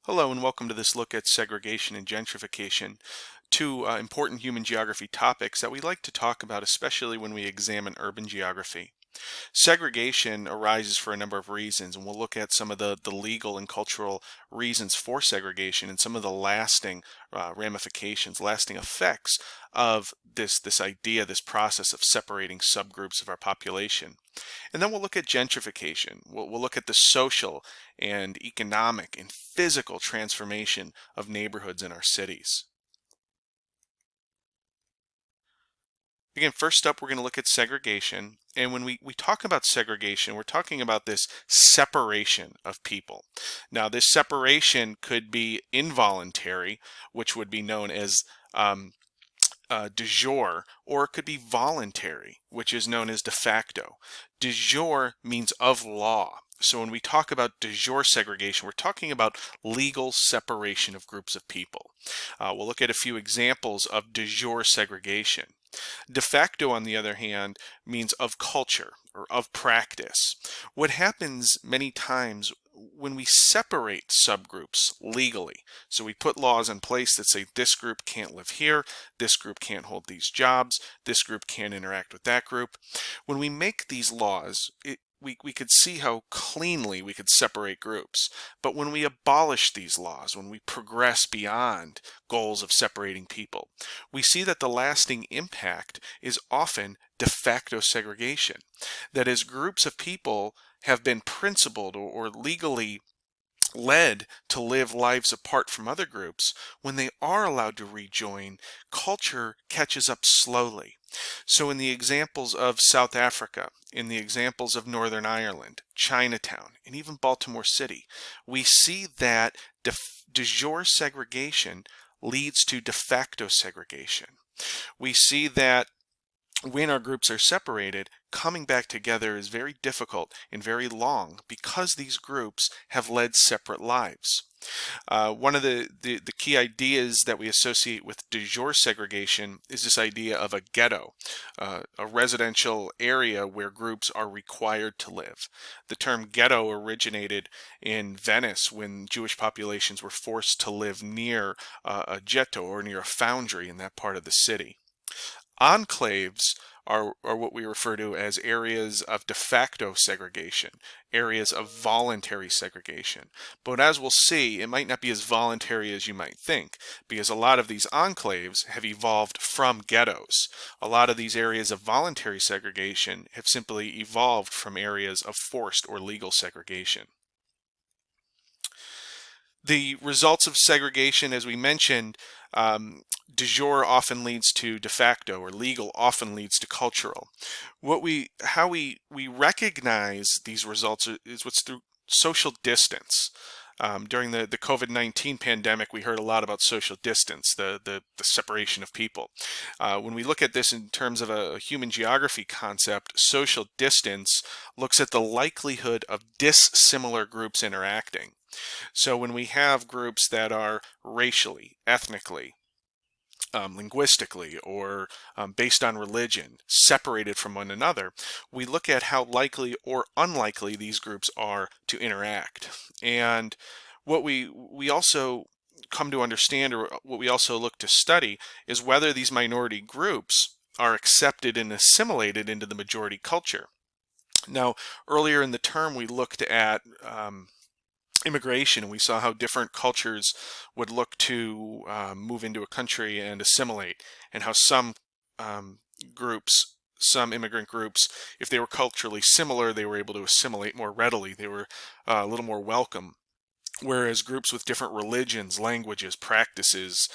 Hello and welcome to this look at segregation and gentrification, two important human geography topics that we like to talk about, especially when we examine urban geography. Segregation arises for a number of reasons, and we'll look at some of the legal and cultural reasons for segregation and some of the lasting ramifications, lasting effects of this idea, this process of separating subgroups of our population. And then we'll look at gentrification. We'll look at the social and economic and physical transformation of neighborhoods in our cities. Again, first up, we're going to look at segregation. And when we talk about segregation, we're talking about this separation of people. Now, this separation could be involuntary, which would be known as de jure, or it could be voluntary, which is known as de facto. De jure means of law. So when we talk about de jure segregation, we're talking about legal separation of groups of people. We'll look at a few examples of de jure segregation. De facto, on the other hand, means of culture or of practice. What happens many times when we separate subgroups legally, so we put laws in place that say this group can't live here, this group can't hold these jobs, this group can't interact with that group. When we make these laws, we could see how cleanly we could separate groups. But when we abolish these laws, when we progress beyond goals of separating people, we see that the lasting impact is often de facto segregation. That is, groups of people have been principled or legally led to live lives apart from other groups. When they are allowed to rejoin, culture catches up slowly. So in the examples of South Africa, in the examples of Northern Ireland, Chinatown, and even Baltimore City, we see that de jure segregation leads to de facto segregation. We see that when our groups are separated, coming back together is very difficult and very long because these groups have led separate lives. One of the key ideas that we associate with de jure segregation is this idea of a ghetto, a residential area where groups are required to live. The term ghetto originated in Venice when Jewish populations were forced to live near a ghetto or near a foundry in that part of the city. Enclaves are what we refer to as areas of de facto segregation, areas of voluntary segregation. But as we'll see, it might not be as voluntary as you might think, because a lot of these enclaves have evolved from ghettos. A lot of these areas of voluntary segregation have simply evolved from areas of forced or legal segregation. The results of segregation, as we mentioned, de jure often leads to de facto, or legal often leads to cultural. How we recognize these results is what's through social distance. During the COVID-19 pandemic, we heard a lot about social distance, the separation of people. When we look at this in terms of a human geography concept, social distance looks at the likelihood of dissimilar groups interacting. So when we have groups that are racially, ethnically, linguistically, or based on religion, separated from one another, we look at how likely or unlikely these groups are to interact. And what we also come to understand, or what we also look to study, is whether these minority groups are accepted and assimilated into the majority culture. Now, earlier in the term, we looked at immigration, and we saw how different cultures would look to move into a country and assimilate, and how some groups, some immigrant groups, if they were culturally similar, they were able to assimilate more readily. They were a little more welcome. Whereas groups with different religions, languages, practices,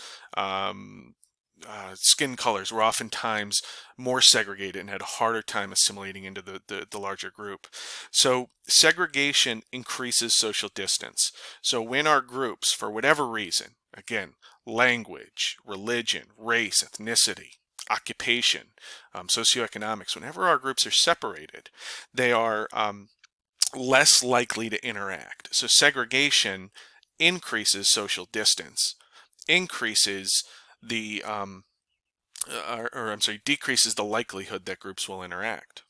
skin colors were oftentimes more segregated and had a harder time assimilating into the larger group. So segregation increases social distance. So when our groups, for whatever reason, again, language, religion, race, ethnicity, occupation, socioeconomics, whenever our groups are separated, they are less likely to interact. So segregation increases social distance, increases the decreases the likelihood that groups will interact.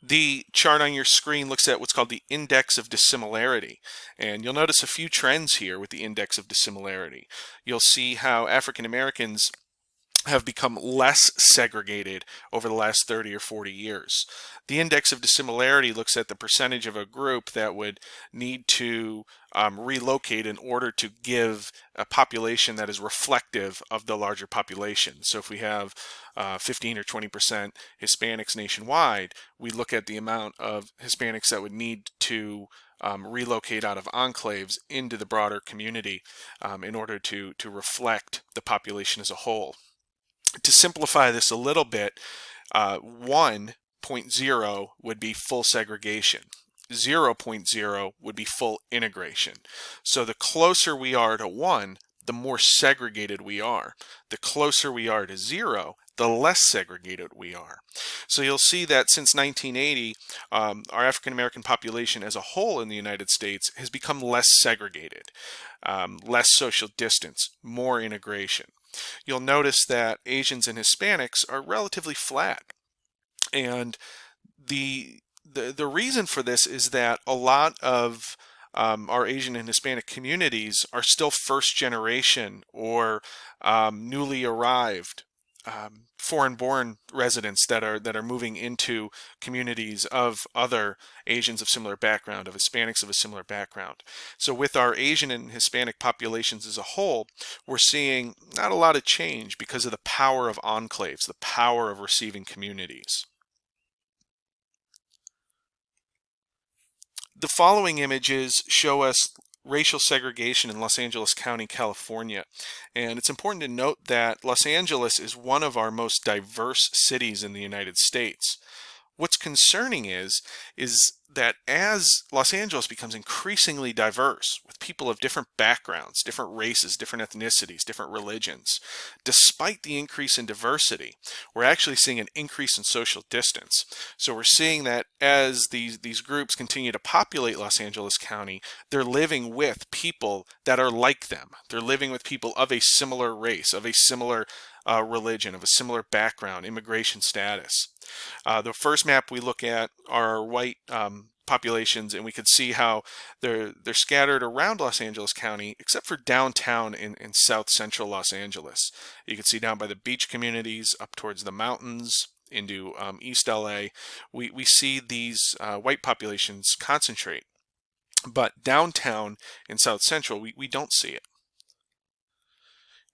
The chart on your screen looks at what's called the index of dissimilarity. And you'll notice a few trends here with the index of dissimilarity. You'll see how African Americans have become less segregated over the last 30 or 40 years. The index of dissimilarity looks at the percentage of a group that would need to relocate in order to give a population that is reflective of the larger population. So if we have 15 or 20% Hispanics nationwide, we look at the amount of Hispanics that would need to relocate out of enclaves into the broader community in order to reflect the population as a whole. To simplify this a little bit, 1.0 would be full segregation. 0.0 would be full integration. So the closer we are to 1, the more segregated we are. The closer we are to 0, the less segregated we are. So you'll see that since 1980, our African American population as a whole in the United States has become less segregated, less social distance, more integration. You'll notice that Asians and Hispanics are relatively flat. And the reason for this is that a lot of our Asian and Hispanic communities are still first generation or newly arrived foreign-born residents that are moving into communities of other Asians of similar background, of Hispanics of a similar background. So with our Asian and Hispanic populations as a whole, we're seeing not a lot of change because of the power of enclaves, the power of receiving communities. The following images show us racial segregation in Los Angeles County, California. And it's important to note that Los Angeles is one of our most diverse cities in the United States. What's concerning is that as Los Angeles becomes increasingly diverse with people of different backgrounds, different races, different ethnicities, different religions, despite the increase in diversity, we're actually seeing an increase in social distance. So we're seeing that as these groups continue to populate Los Angeles County, they're living with people that are like them. They're living with people of a similar race, of a similar religion, of a similar background, immigration status. The first map we look at are white populations, and we could see how they're scattered around Los Angeles County, except for downtown in south central Los Angeles. You can see down by the beach communities, up towards the mountains, into East LA, we see these white populations concentrate. But downtown in South Central, we don't see it.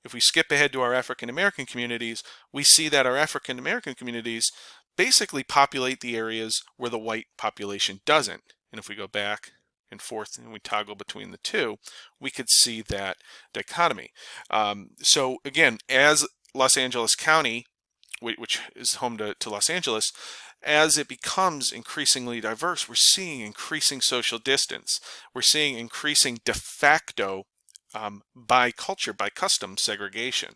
If we skip ahead to our African American communities, we see that our African American communities basically populate the areas where the white population doesn't. And if we go back and forth and we toggle between the two, we could see that dichotomy. So again, as Los Angeles County, which is home to Los Angeles, as it becomes increasingly diverse, we're seeing increasing social distance. We're seeing increasing de facto by culture, by custom segregation.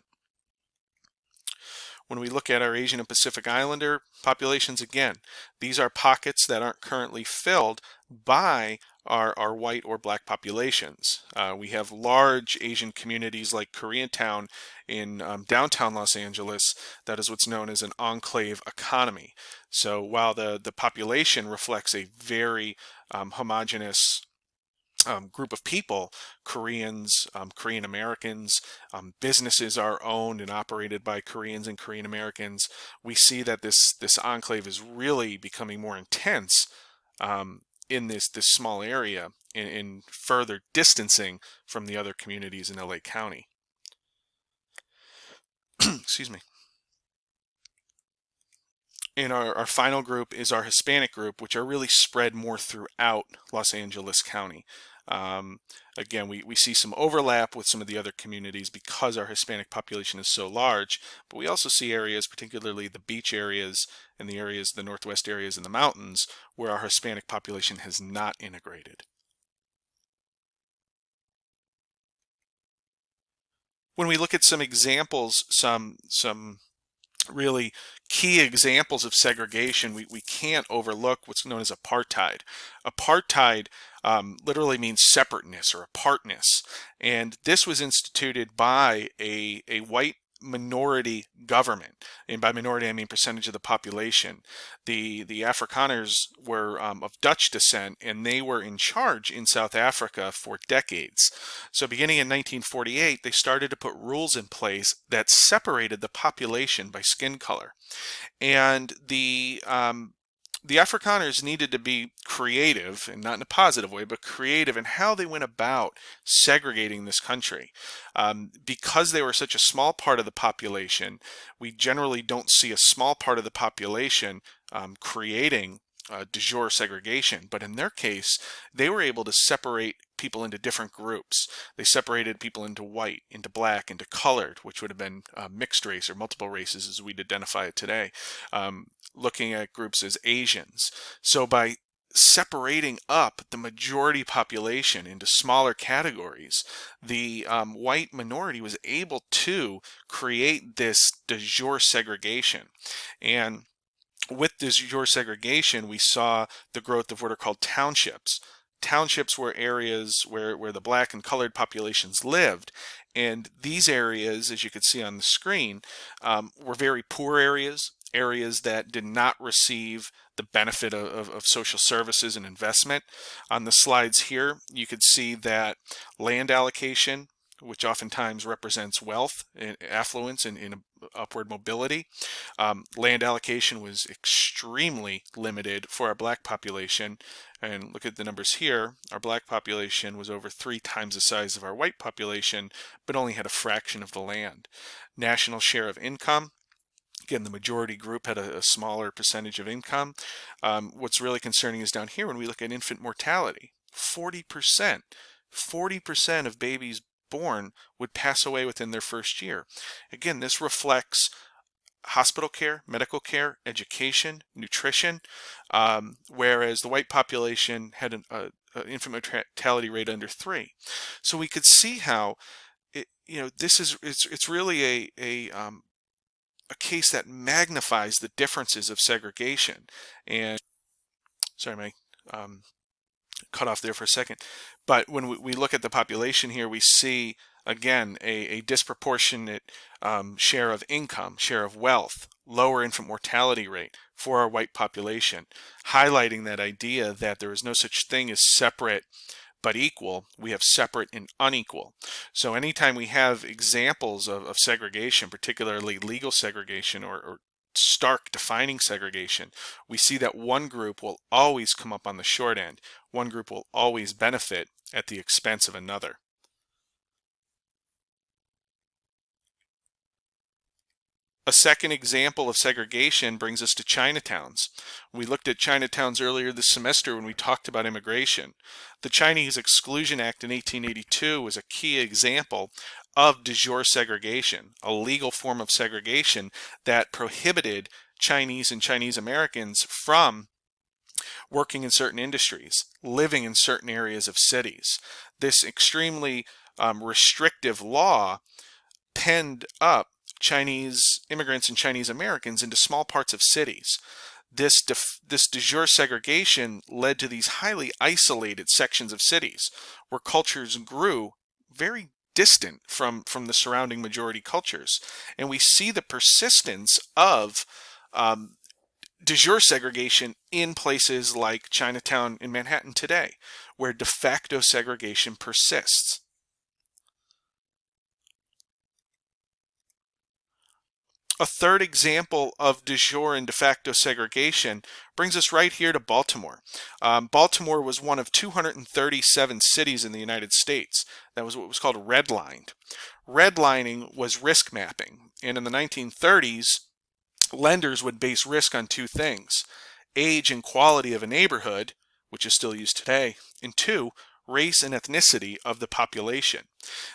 When we look at our Asian and Pacific Islander populations, again, these are pockets that aren't currently filled by our white or black populations. We have large Asian communities like Koreatown in downtown Los Angeles that is what's known as an enclave economy. So while the population reflects a very homogeneous group of people, Koreans, Korean Americans, businesses are owned and operated by Koreans and Korean Americans. We see that this enclave is really becoming more intense in this small area, in further distancing from the other communities in LA County. Excuse me. And our final group is our Hispanic group, which are really spread more throughout Los Angeles County. Again, we see some overlap with some of the other communities because our Hispanic population is so large, but we also see areas, particularly the beach areas and the northwest areas in the mountains, where our Hispanic population has not integrated. When we look at some examples, some really key examples of segregation, we can't overlook what's known as apartheid. Apartheid literally means separateness or apartness, and this was instituted by a white minority government, and by minority I mean percentage of the population. The Afrikaners were of Dutch descent, and they were in charge in South Africa for decades. So beginning in 1948, they started to put rules in place that separated the population by skin color. And the Afrikaners needed to be creative, and not in a positive way, but creative in how they went about segregating this country. Because they were such a small part of the population, we generally don't see a small part of the population creating de jure segregation. But in their case, they were able to separate people into different groups. They separated people into white, into black, into colored, which would have been mixed race or multiple races as we'd identify it today. Looking at groups as Asians. So by separating up the majority population into smaller categories, the white minority was able to create this de jure segregation. And with this de jure segregation, we saw the growth of what are called townships. Townships were areas where the black and colored populations lived. And these areas, as you can see on the screen, were very poor areas, areas that did not receive the benefit of social services and investment. On the slides here, you could see that land allocation, which oftentimes represents wealth, affluence, and upward mobility. Land allocation was extremely limited for our black population. And look at the numbers here. Our black population was over 3 times the size of our white population, but only had a fraction of the land. National share of income. Again, the majority group had a smaller percentage of income. What's really concerning is down here when we look at infant mortality. 40%. 40% of babies born would pass away within their first year. Again, this reflects hospital care, medical care, education, nutrition, whereas the white population had an infant mortality rate under 3. So we could see how it's really a case that magnifies the differences of segregation. And sorry, my cut off there for a second. But when we look at the population here, we see again a disproportionate share of income, share of wealth, lower infant mortality rate for our white population, highlighting that idea that there is no such thing as separate but equal. We have separate and unequal. So anytime we have examples of segregation, particularly legal segregation or stark defining segregation, we see that one group will always come up on the short end. One group will always benefit at the expense of another. A second example of segregation brings us to Chinatowns. We looked at Chinatowns earlier this semester when we talked about immigration. The Chinese Exclusion Act in 1882 was a key example of de jure segregation, a legal form of segregation that prohibited Chinese and Chinese Americans from working in certain industries, living in certain areas of cities. This extremely restrictive law penned up Chinese immigrants and Chinese Americans into small parts of cities. This de jure segregation led to these highly isolated sections of cities where cultures grew very distant from the surrounding majority cultures. And we see the persistence of de jure segregation in places like Chinatown in Manhattan today, where de facto segregation persists. A third example of de jure and de facto segregation brings us right here to Baltimore. Baltimore was one of 237 cities in the United States that was what was called redlined. Redlining was risk mapping, and in the 1930s, lenders would base risk on 2 things: age and quality of a neighborhood, which is still used today, and 2, race and ethnicity of the population.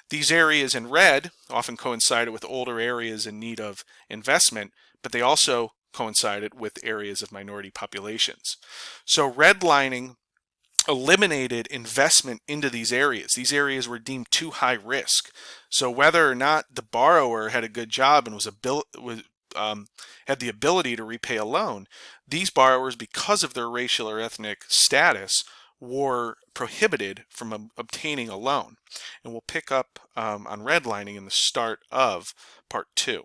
These areas in red often coincided with older areas in need of investment, but they also coincided with areas of minority populations. So redlining eliminated investment into these areas. These areas were deemed too high risk. So whether or not the borrower had a good job and had the ability to repay a loan, these borrowers, because of their racial or ethnic status, were prohibited from obtaining a loan. And we'll pick up on redlining in the start of part 2.